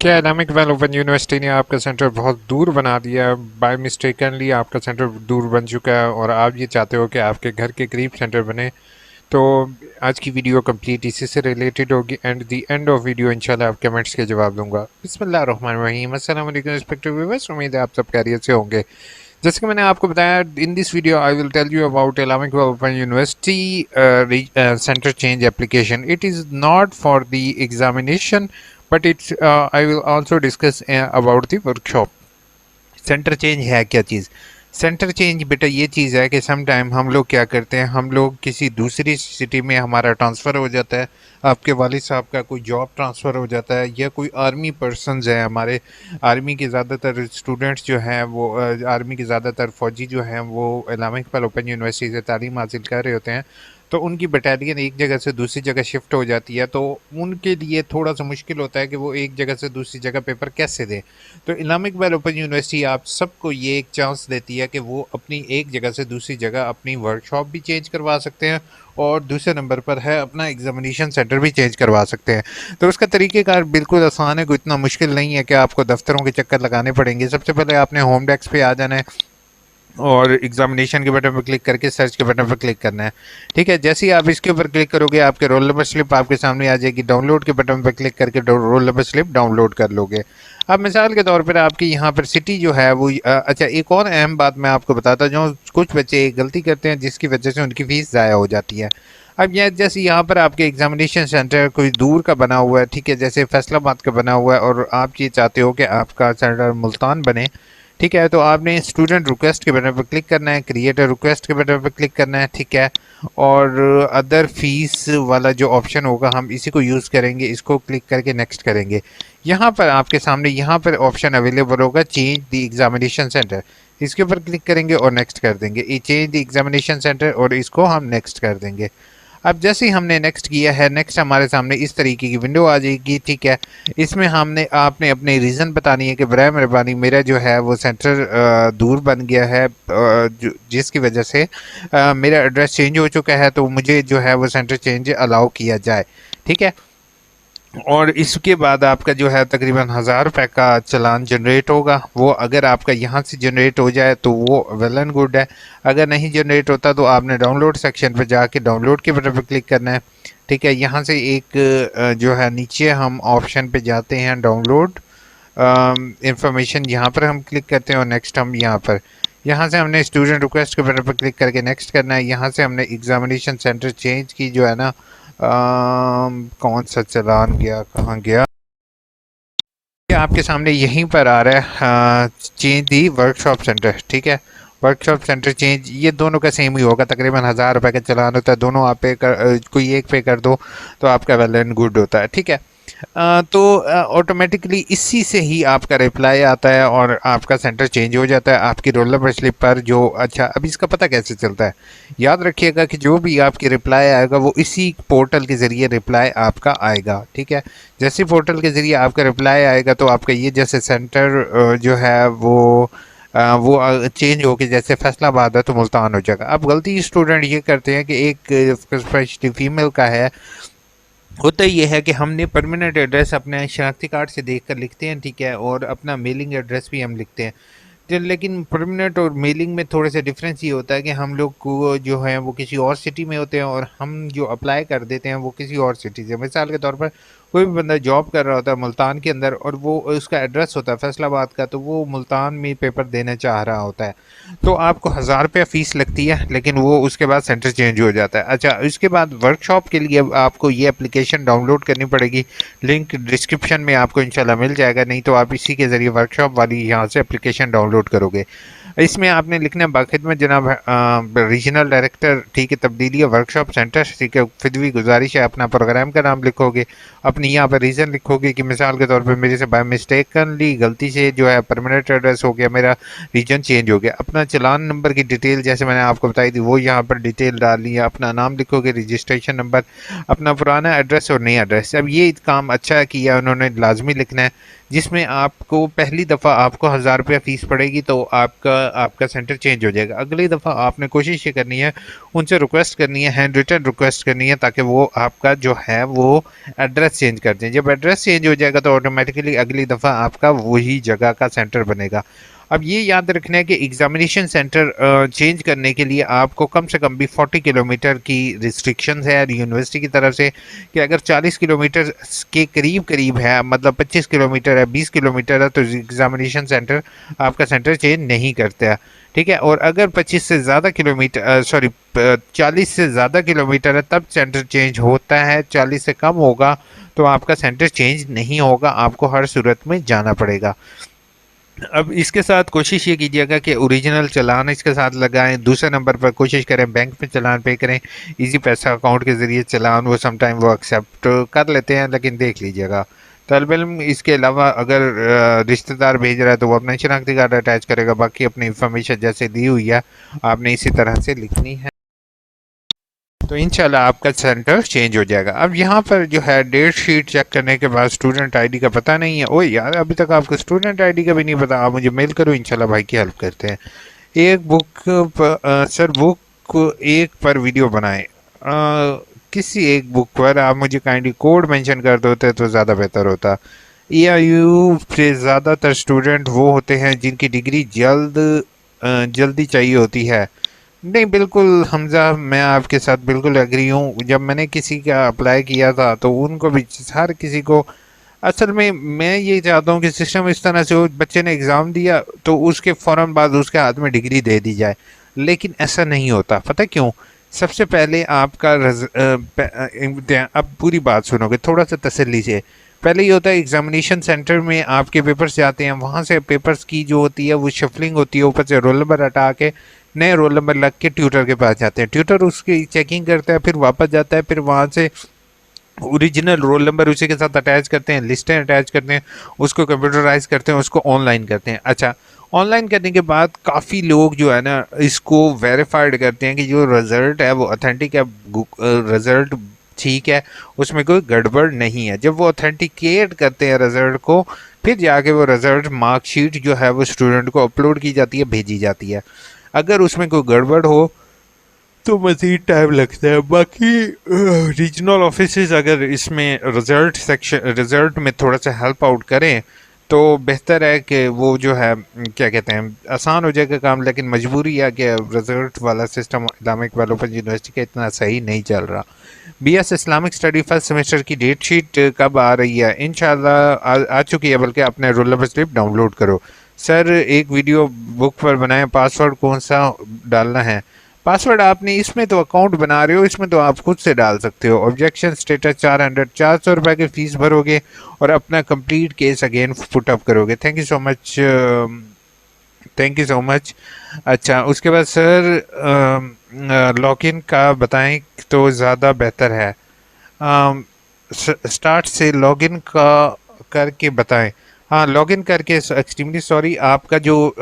क्या Islamic well open university ने आपका सेंटर बहुत दूर बना दिया? बाय मिस्टेकनली आपका सेंटर दूर बन चुका है और आप ये चाहते हो कि आपके घर के करीब सेंटर बने। तो आज की वीडियो कंप्लीट इसी से रिलेटेड होगी and the end of video इंशाल्लाह आप कमेंट्स के जवाब दूंगा। बिस्मिल्लाहिर्रहमानिर्रहीम, अस्सलाम वालेकुम रिस्पेक्टिव व्यूअर्स, उम्मीद है आप सब खैरियत से होंगे। जैसे कि मैंने आपको बताया, in this video I will tell you about Islamic well open university center change application. It is not for the examination, but it's I will also discuss about the workshop. Centre change है क्या चीज़? Centre change बेटा ये चीज़ है कि some time हम लोग क्या करते हैं, हम लोग किसी दूसरी सिटी में हमारा ट्रांसफ़र हो जाता है, आपके वालिद साहब का कोई जॉब ट्रांसफ़र हो जाता है, या कोई आर्मी पर्सनस हैं हमारे। आर्मी के ज़्यादातर स्टूडेंट्स जो हैं वो आर्मी के ज़्यादातर फ़ौजी जो हैं वो इस्लामिक पेल ओपन यूनिवर्सिटी से तालीम हासिल कर रहे होते हैं। तो उनकी बटालियन एक जगह से दूसरी जगह शिफ्ट हो जाती है, तो उनके लिए थोड़ा सा मुश्किल होता है कि वो एक जगह से दूसरी जगह पेपर कैसे दें। तो इस्लामिक वेल ओपन यूनिवर्सिटी आप सबको ये एक चांस देती है कि वो अपनी एक जगह से दूसरी जगह अपनी वर्कशॉप भी चेंज करवा सकते हैं, और दूसरे नंबर पर है अपना एग्जामिनेशन सेंटर भी चेंज करवा सकते हैं। तो उसका तरीक़ेकार बिल्कुल आसान है, कोई इतना मुश्किल नहीं है कि आपको दफ्तरों के चक्कर लगाने पड़ेंगे। सबसे पहले आपने होम डेस्क पे आ जाना है और एग्जामिनेशन के बटन पर क्लिक करके सर्च के बटन पर क्लिक करना है। ठीक है, जैसे ही आप इसके ऊपर क्लिक करोगे आपके रोल नंबर स्लिप आपके सामने आ जाएगी। डाउनलोड के बटन पर क्लिक करके रोल नंबर स्लिप डाउनलोड कर लोगे। अब मिसाल के तौर पर आपकी यहाँ पर सिटी जो है वो अच्छा, एक और अहम बात मैं आपको बताता जाऊँ, कुछ बच्चे गलती करते हैं जिसकी वजह से उनकी फ़ीस ज़ाया हो जाती है। अब यह जैसे यहाँ पर आपके एग्जामिनेशन सेंटर कोई दूर का बना हुआ है, ठीक है, जैसे फैसलाबाद का बना हुआ है, और आप ये चाहते हो कि आपका सेंटर मुल्तान बने, ठीक है, तो आपने स्टूडेंट रिक्वेस्ट के बटन पर क्लिक करना है, क्रिएटर रिक्वेस्ट के बटन पर क्लिक करना है, ठीक है, और अदर फीस वाला जो ऑप्शन होगा हम इसी को यूज़ करेंगे, इसको क्लिक करके नेक्स्ट करेंगे। यहाँ पर आपके सामने यहाँ पर ऑप्शन अवेलेबल होगा चेंज द एग्जामिनेशन सेंटर, इसके ऊपर क्लिक करेंगे और नेक्स्ट कर देंगे, ये चेंज द एग्जामिनेशन सेंटर, और इसको हम नेक्स्ट कर देंगे। अब जैसे ही हमने नेक्स्ट किया है, नेक्स्ट हमारे सामने इस तरीके की विंडो आ जाएगी, ठीक है। इसमें आपने अपने रीज़न बतानी है कि बराए मेहरबानी मेरा जो है वो सेंटर दूर बन गया है, जिसकी वजह से मेरा एड्रेस चेंज हो चुका है, तो मुझे जो है वो सेंटर चेंज अलाउ किया जाए, ठीक है। और इसके बाद आपका जो है तकरीबन 1000 रुपये का चालान जनरेट होगा। वो अगर आपका यहाँ से जनरेट हो जाए तो वो वेल एंड गुड है, अगर नहीं जनरेट होता तो आपने डाउनलोड सेक्शन पर जाके डाउनलोड के बटन पर क्लिक करना है, ठीक है। यहाँ से एक जो है नीचे हम ऑप्शन पे जाते हैं डाउनलोड इंफॉर्मेशन, यहाँ पर हम क्लिक करते हैं और नेक्स्ट हम यहाँ से हमने स्टूडेंट रिक्वेस्ट के बटन पर क्लिक करके नेक्स्ट करना है। यहाँ से हमने एग्जामिनेशन सेंटर चेंज की जो है ना, कौन सा चालान गया, कहाँ गया, आपके सामने यहीं पर आ रहा है चेंज दी वर्कशॉप सेंटर, ठीक है। वर्कशॉप सेंटर चेंज ये दोनों का सेम ही होगा, तकरीबन 1000 रुपये का चालान होता है, दोनों आप पे कर कोई एक पे कर दो तो आपका वेल एंड गुड होता है, ठीक है। तो ऑटोमेटिकली इसी से ही आपका रिप्लाई आता है और आपका सेंटर चेंज हो जाता है आपकी रोल नंबर स्लिप पर। जो अच्छा, अब इसका पता कैसे चलता है, याद रखिएगा कि जो भी आपकी रिप्लाई आएगा वो इसी पोर्टल के ज़रिए रिप्लाई आपका आएगा, ठीक है। जैसे पोर्टल के ज़रिए आपका रिप्लाई आएगा तो आपका ये जैसे सेंटर जो है वो चेंज होके जैसे फैसलाबाद है तो मुल्तान हो जाएगा। अब गलती स्टूडेंट ये करते हैं कि एक स्पेशली फीमेल का है, होता ये है कि हमने परमानेंट एड्रेस अपने शनाख्ती कार्ड से देखकर लिखते हैं, ठीक है, और अपना मेलिंग एड्रेस भी हम लिखते हैं। तो लेकिन परमानेंट और मेलिंग में थोड़े से डिफरेंस ये होता है कि हम लोग को जो है वो किसी और सिटी में होते हैं और हम जो अप्लाई कर देते हैं वो किसी और सिटी से। मिसाल के तौर पर कोई भी बंदा जॉब कर रहा होता है मुल्तान के अंदर और वो उसका एड्रेस होता है फैसलाबाद का, तो वो मुल्तान में पेपर देना चाह रहा होता है, तो आपको 1000 रुपये फ़ीस लगती है, लेकिन वो उसके बाद सेंटर चेंज हो जाता है। अच्छा, इसके बाद वर्कशॉप के लिए आपको ये एप्लीकेशन डाउनलोड करनी पड़ेगी, लिंक डिस्क्रिप्शन में आपको इंशाल्लाह मिल जाएगा, नहीं तो आप इसी के ज़रिए वर्कशॉप वाली यहाँ से एप्लीकेशन डाउनलोड करोगे। इसमें आपने लिखना है बाखिदमत जनाब रीजनल डायरेक्टर, ठीक है, तब्दीली वर्कशॉप सेंटर, ठीक है, फिदवी गुजारिश है, अपना प्रोग्राम का नाम लिखोगे, अपनी यहाँ पर रीज़न लिखोगे कि मिसाल के तौर पर मेरे से बाय मिस्टेकनली गलती से जो है परमानेंट एड्रेस हो गया, मेरा रीजन चेंज हो गया। अपना चालान नंबर की डिटेल जैसे मैंने आपको बताई थी वो यहाँ पर डिटेल डालनी है, अपना नाम लिखोगे, रजिस्ट्रेशन नंबर, अपना पुराना एड्रेस और नया एड्रेस। अब ये काम अच्छा किया उन्होंने, लाजमी लिखना है, जिसमें आपको पहली दफ़ा आपको 1000 रुपया फ़ीस पड़ेगी, तो आपका आपका सेंटर चेंज हो जाएगा। अगली दफ़ा आपने कोशिश ये करनी है, उनसे रिक्वेस्ट करनी है, हैंड रिटन रिक्वेस्ट करनी है, ताकि वो आपका जो है वो एड्रेस चेंज कर दें। जब एड्रेस चेंज हो जाएगा तो ऑटोमेटिकली अगली दफ़ा आपका वही जगह का सेंटर बनेगा। अब ये याद रखना है कि एग्जामिनेशन सेंटर चेंज करने के लिए आपको कम से कम भी 40 किलोमीटर की रिस्ट्रिक्शंस है यूनिवर्सिटी की तरफ से, कि अगर 40 किलोमीटर के करीब करीब है, मतलब 25 किलोमीटर है, 20 किलोमीटर है, तो एग्जामिनेशन सेंटर आपका सेंटर चेंज नहीं करता है। ठीक है, और अगर 25 से ज़्यादा किलोमीटर 40 से ज़्यादा किलोमीटर है तब सेंटर चेंज होता है। 40 से कम होगा तो आपका सेंटर चेंज नहीं होगा, आपको हर सूरत में जाना पड़ेगा। अब इसके साथ कोशिश ये कीजिएगा कि ओरिजिनल चालान इसके साथ लगाएं। दूसरे नंबर पर कोशिश करें बैंक में चालान पे करें, इजी पैसा अकाउंट के ज़रिए चालान वो समटाइम वो एक्सेप्ट कर लेते हैं, लेकिन देख लीजिएगा। तलब इल्म इसके अलावा अगर रिश्तेदार भेज रहा है तो वो अपना शनाख्ती कार्ड अटैच करेगा, बाकी अपनी इंफॉर्मेशन जैसे दी हुई है आपने इसी तरह से लिखनी है, तो इंशाल्लाह आपका सेंटर चेंज हो जाएगा। अब यहाँ पर जो है डेट शीट चेक करने के बाद स्टूडेंट आईडी का पता नहीं है। ओए यार, अभी तक आपको स्टूडेंट आईडी का भी नहीं पता, आप मुझे मेल करो, इंशाल्लाह भाई की हेल्प करते हैं। एक बुक सर बुक एक पर वीडियो बनाएं। किसी एक बुक पर आप मुझे काइंडली कोड मेंशन कर देते तो ज़्यादा बेहतर होता। EIU से ज़्यादातर स्टूडेंट वो होते हैं जिनकी डिग्री जल्दी चाहिए होती है। नहीं, बिल्कुल हमज़ा, मैं आपके साथ बिल्कुल एग्री हूँ। जब मैंने किसी का अप्लाई किया था तो उनको भी, हर किसी को, असल में मैं ये चाहता हूँ कि सिस्टम इस तरह से हो, बच्चे ने एग्ज़ाम दिया तो उसके फ़ौरन बाद उसके हाथ में डिग्री दे दी जाए, लेकिन ऐसा नहीं होता। पता क्यों? सबसे पहले आपका अब पूरी बात सुनोगे थोड़ा सा तसल्ली से। पहले ये होता है एग्जामिनेशन सेंटर में आपके पेपर्स जाते हैं, वहाँ से पेपर्स की जो होती है वो शफलिंग होती है, ऊपर से रोल नंबर हटा के नए रोल नंबर लग के ट्यूटर के पास जाते हैं। ट्यूटर उसकी चेकिंग करता है, फिर वापस जाता है, फिर वहाँ से ओरिजिनल रोल नंबर उसी के साथ अटैच करते हैं, लिस्टें अटैच करते हैं, उसको कंप्यूटराइज करते हैं, उसको ऑनलाइन करते हैं। अच्छा, ऑनलाइन करने के बाद काफ़ी लोग जो है ना इसको वेरीफाइड करते हैं कि जो रिज़ल्ट है वो ऑथेंटिक है, रिज़ल्ट ठीक है, उसमें कोई गड़बड़ नहीं है। जब वो ऑथेंटिकेट करते हैं रिज़ल्ट को, फिर जाके वो रिज़ल्ट मार्कशीट जो है वो स्टूडेंट को अपलोड की जाती है, भेजी जाती है। अगर उसमें कोई गड़बड़ हो तो मज़ीद टाइम लगता है। बाकी रीजनल ऑफिसेज अगर इसमें रिज़ल्ट में थोड़ा सा हेल्प आउट करें तो बेहतर है कि वो जो है क्या कहते हैं, आसान हो जाएगा काम। लेकिन मजबूरी है कि रिज़ल्ट वाला system Islamic Iqbal open university का इतना सही नहीं चल रहा। BS Islamic study first semester की डेट शीट कब आ रही है? इंशाल्लाह आ चुकी है, बल्कि अपने रोल नंबर स्लिप डाउनलोड करो। सर एक वीडियो बुक पर बनाएं, पासवर्ड कौन सा डालना है? पासवर्ड आपने इसमें तो अकाउंट बना रहे हो, इसमें तो आप खुद से डाल सकते हो। ऑब्जेक्शन स्टेटस 400 की फ़ीस भरोगे और अपना complete case again put up करोगे। Thank you so much, thank you so much. अच्छा, उसके बाद सर लॉगिन का बताएं तो ज़्यादा बेहतर है। स्टार्ट से लॉगिन का करके बताएं। हाँ, लॉगिन करके। एक्सट्रीमली सॉरी, आपका जो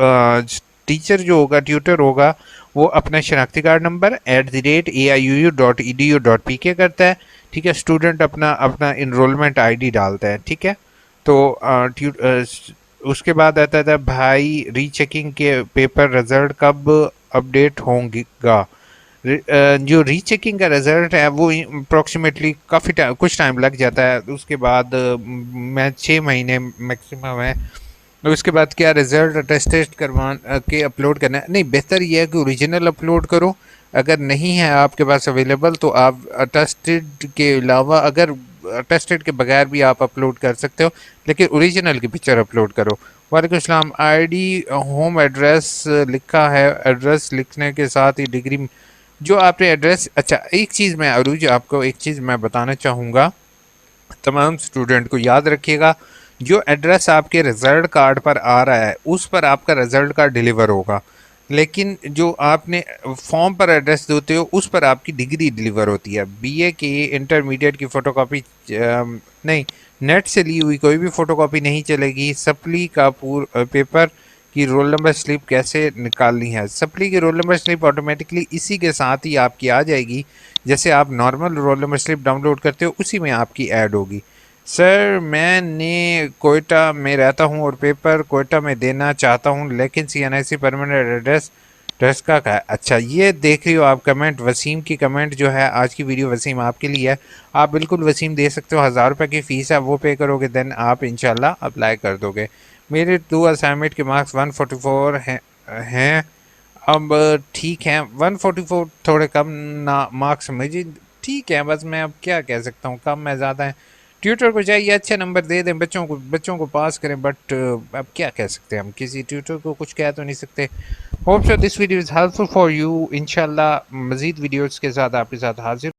टीचर जो होगा, ट्यूटर होगा, वो अपना शनाख्ती कार्ड नंबर @aiuu.edu.pk करता है। ठीक है, स्टूडेंट अपना अपना इनरोलमेंट आईडी डालता है। ठीक है, तो उसके बाद आता था भाई रीचेकिंग के पेपर रिजल्ट कब अपडेट होंगे? जो रीचेकिंग का रिज़ल्ट है वो अप्रॉक्सीमेटली काफ़ी टाइम, कुछ टाइम लग जाता है। उसके बाद मैं 6 महीने मैक्सिमम है। उसके बाद क्या रिज़ल्ट अटेस्टेड करवा के अपलोड करना है? नहीं, बेहतर ये है कि ओरिजिनल अपलोड करो। अगर नहीं है आपके पास अवेलेबल तो आप अटेस्टेड के अलावा, अगर अटेस्टेड के बगैर भी आप अपलोड कर सकते हो, लेकिन ओरिजिनल की पिक्चर अपलोड करो। वालेकुम सलाम। आईडी होम एड्रेस लिखा है, एड्रेस लिखने के साथ ही डिग्री जो आपने एड्रेस। अच्छा, एक चीज़ मैं अरूज आपको एक चीज़ मैं बताना चाहूँगा, तमाम स्टूडेंट को याद रखिएगा, जो एड्रेस आपके रिज़ल्ट कार्ड पर आ रहा है उस पर आपका रिज़ल्ट कार्ड डिलीवर होगा, लेकिन जो आपने फॉर्म पर एड्रेस देते हो उस पर आपकी डिग्री डिलीवर होती है। BA की इंटरमीडिएट की फ़ोटोकॉपी नहीं, नेट से ली हुई कोई भी फ़ोटोकॉपी नहीं चलेगी। सप्ली का पेपर की रोल नंबर स्लिप कैसे निकालनी है? सप्ली की रोल नंबर स्लिप ऑटोमेटिकली इसी के साथ ही आपकी आ जाएगी, जैसे आप normal roll number slip download करते हो उसी में आपकी ऐड होगी। सर मैंने कोयटा में रहता हूँ और पेपर कोयटा में देना चाहता हूँ, लेकिन CNIC परमानेंट एड्रेस ड्रेस का है। अच्छा, ये देख रही हो आप कमेंट, वसीम की कमेंट जो है आज की वीडियो वसीम आपके लिए है। आप बिल्कुल वसीम दे सकते हो, 1000 रुपये की फ़ीस है, वो पे करोगे देन आप इंशाल्लाह अप्लाई कर दोगे। मेरे 2 असाइनमेंट के मार्क्स 144 हैं। अब ठीक है, 144 थोड़े कम ना मार्क्स मुझे ठीक है, बस मैं अब क्या कह सकता हूँ, कम है ज़्यादा है। ट्यूटर को चाहिए अच्छे नंबर दे दें, बच्चों को पास करें, बट अब क्या कह सकते हैं, हम किसी ट्यूटर को कुछ कह तो नहीं सकते। Hope so this video is helpful for you. इंशाल्लाह मज़ीद वीडियोज़ के साथ आपके साथ हाजिर